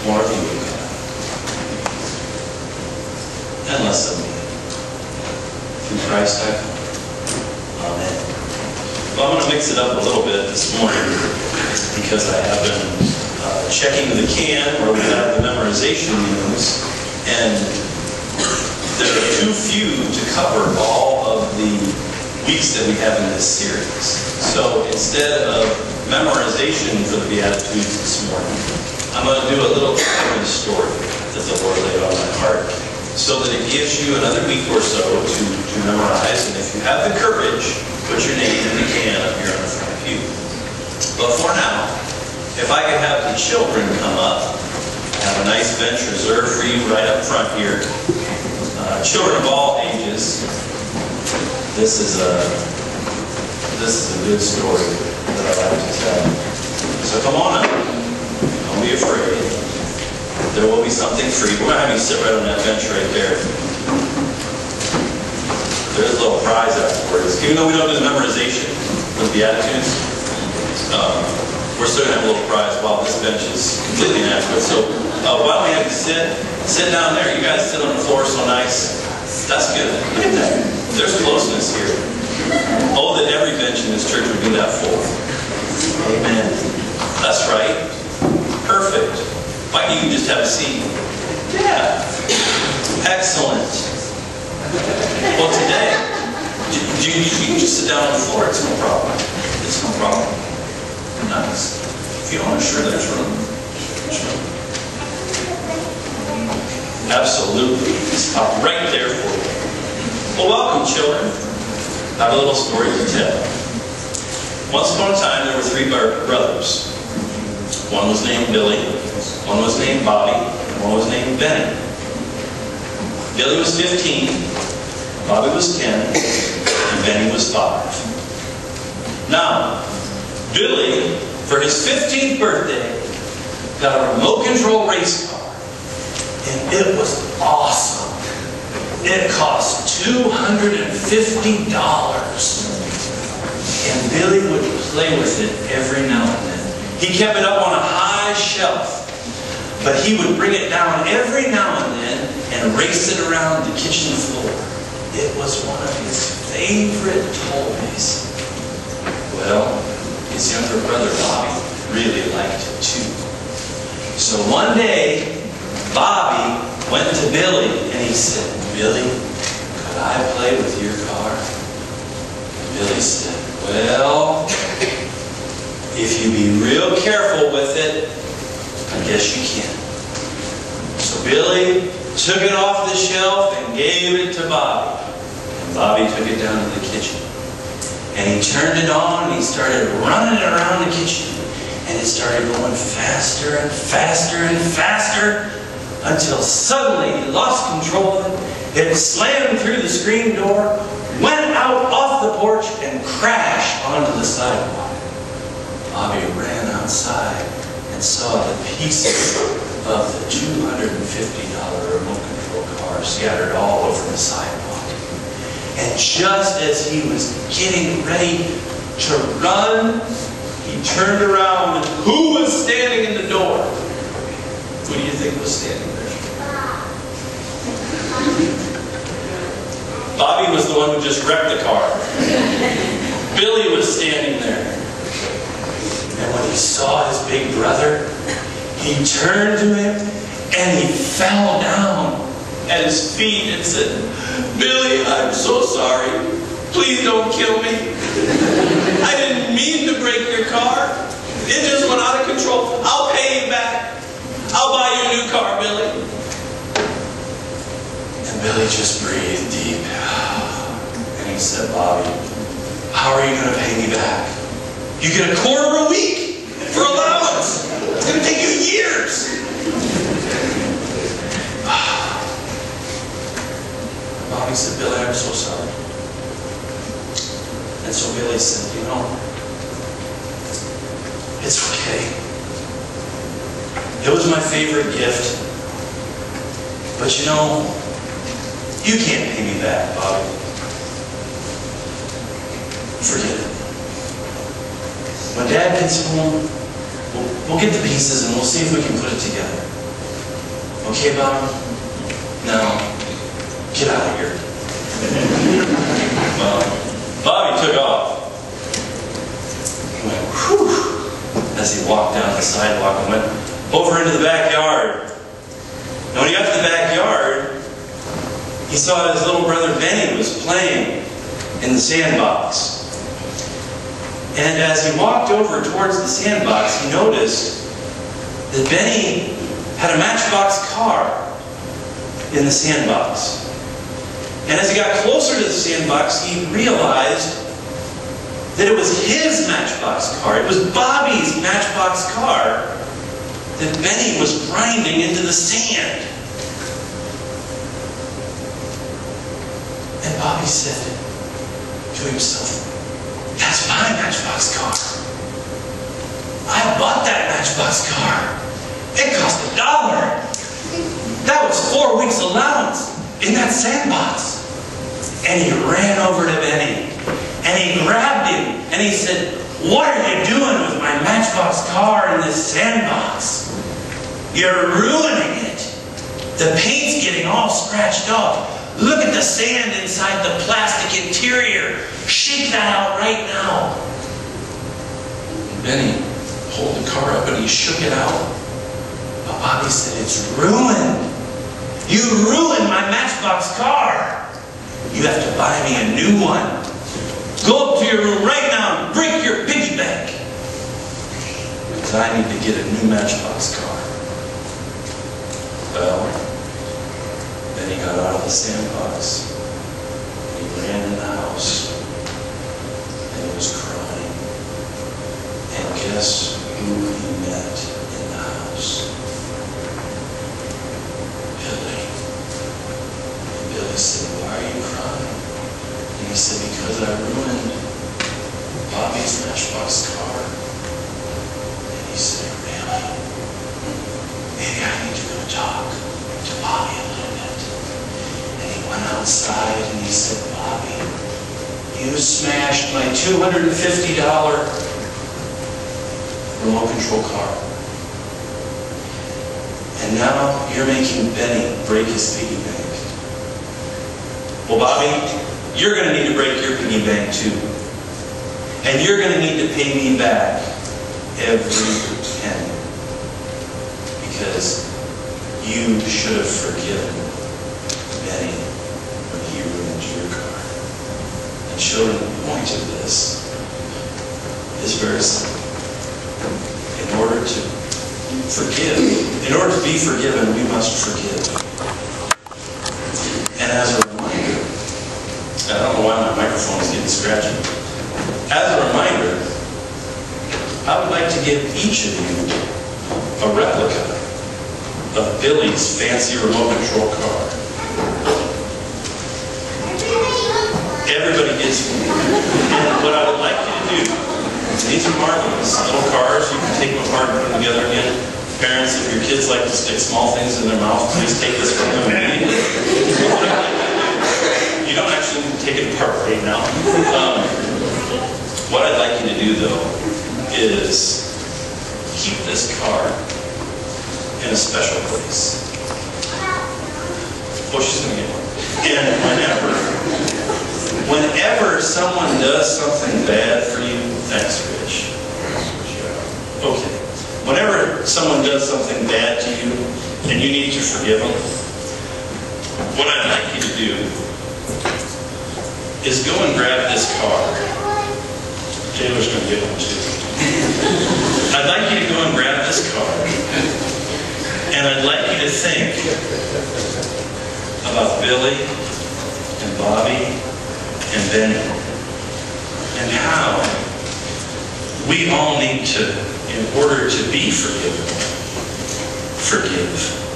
more of you, O God, and less of me. Through Christ I come. Amen. Well, I'm going to mix it up a little bit this morning because I have been checking the can where we have the memorization news, and there are too few to cover all of the weeks that we have in this series. So instead of memorization for the Beatitudes this morning, I'm going to do a little story that the Lord laid on my heart, so that it gives you another week or so to memorize. And if you have the courage, put your name in the can up here on the front pew. But for now, if I could have the children come up, I have a nice bench reserved for you right up front here. Children of all ages. This is a good story that I like to tell. So come on up. Don't be afraid. There will be something free. We're going to have you sit right on that bench right there. There's a little prize afterwards. Even though we don't do the memorization with Beatitudes, we're still going to have a little prize while this bench is completely inadequate. So why don't we have you sit down there. You guys sit on the floor so nice. That's good. Look at that. There's closeness here. Oh, that every bench in this church would be that full. Amen. That's right. Perfect. Why can't you just have a seat? Yeah. Excellent. Well, today, you can just sit down on the floor. It's no problem. It's no problem. Nice. If you want to, sure, there's room. There's room. Absolutely. Stop right there for you. Well, welcome, children. I have a little story to tell. Once upon a time, there were three brothers. One was named Billy, one was named Bobby, and one was named Benny. Billy was 15, Bobby was 10, and Benny was 5. Now, Billy, for his 15th birthday, got a remote control race car. And it was awesome. It cost $250. And Billy would play with it every now and then. He kept it up on a high shelf. But he would bring it down every now and then and race it around the kitchen floor. It was one of his favorite toys. Well, his younger brother Bobby really liked it too. So one day, Bobby went to Billy and he said, "Billy, could I play with your car?" And Billy said, "Well, if you be real careful with it, I guess you can." So Billy took it off the shelf and gave it to Bobby. And Bobby took it down to the kitchen. And he turned it on and he started running it around the kitchen. And it started going faster and faster and faster until suddenly he lost control of it. It slammed through the screen door, went out off the porch, and crashed onto the sidewalk. Bobby ran outside and saw the pieces of the $250 remote control car scattered all over the sidewalk. And just as he was getting ready to run, he turned around and who was standing in the door? Who do you think was standing there? Bobby was the one who just wrecked the car. Billy was standing there. And when he saw his big brother, he turned to him and he fell down at his feet and said, "Billy, I'm so sorry. Please don't kill me. I didn't mean to break your car. It just went out of control. I'll pay you back. I'll buy you a new car, Billy." And Billy just breathed deep. And he said, "Bobby, how are you going to pay me back? You get $25 a week for allowance. It's going to take you years." Bobby said, "Billy, I'm so sorry." And so Billy said, "You know, it's okay. It was my favorite gift. But you know, you can't pay me back, Bobby. Forget it. When Dad gets home, we'll get the pieces and we'll see if we can put it together. Okay, Bobby? Now, get out of here. Well, Bobby took off. He went, whew, as he walked down the sidewalk and went over into the backyard. And when he got to the backyard, he saw his little brother Benny was playing in the sandbox. And as he walked over towards the sandbox, he noticed that Benny had a Matchbox car in the sandbox. And as he got closer to the sandbox, he realized that it was his Matchbox car. It was Bobby's Matchbox car that Benny was grinding into the sand. And Bobby said to himself, "That's my Matchbox car. I bought that Matchbox car. It cost $1. That was 4 weeks' allowance in that sandbox." And he ran over to Benny, and he grabbed him, and he said, "What are you doing with my Matchbox car in this sandbox? You're ruining it. The paint's getting all scratched off. Look at the sand inside the plastic interior. Shake that out right now." And Benny pulled the car up and he shook it out. But Bobby said, "It's ruined. You ruined my Matchbox car. You have to buy me a new one. Go up to your room right now and break your piggy bank, because I need to get a new Matchbox car." Well, then he got out of the sandbox. He ran in the house. And he was crying. And guess who he met in the house? Billy. And Billy said, "Why are you crying?" And he said, "Because I ruined Bobby's Matchbox car." And he said, "Really? Maybe I need to go talk to Bobby a little bit." And he went outside and he said, "Bobby, you smashed my $250 remote control car. And now you're making Benny break his piggy bank. Well, Bobby, you're going to need to break your piggy bank too. And you're going to need to pay me back every penny. Because you should have forgiven Benny when he ruined your car." And children, the point of this is very simple. In order to forgive, in order to be forgiven, we must forgive. And as a reminder, I don't know why my microphone is getting scratchy. As a reminder, I would like to give each of you a replica of Billy's fancy remote control car. Everybody gets one. And what I would like you to do, these are marvelous little cars. You can take them apart and put them together again. Parents, if your kids like to stick small things in their mouth, please take this from them immediately. You don't actually need to take it apart right now. What I'd like you to do, though, is keep this car in a special place. Oh, she's going to get one. And whenever someone does something bad for you, thanks, Rich. Okay. Whenever someone does something bad to you and you need to forgive them, what I'd like you to do is go and grab this car. Taylor's going to get one too. I'd like you to go and grab this car, and I'd like you to think about Billy and Bobby and Benny, and how we all need to, in order to be forgiven, forgive.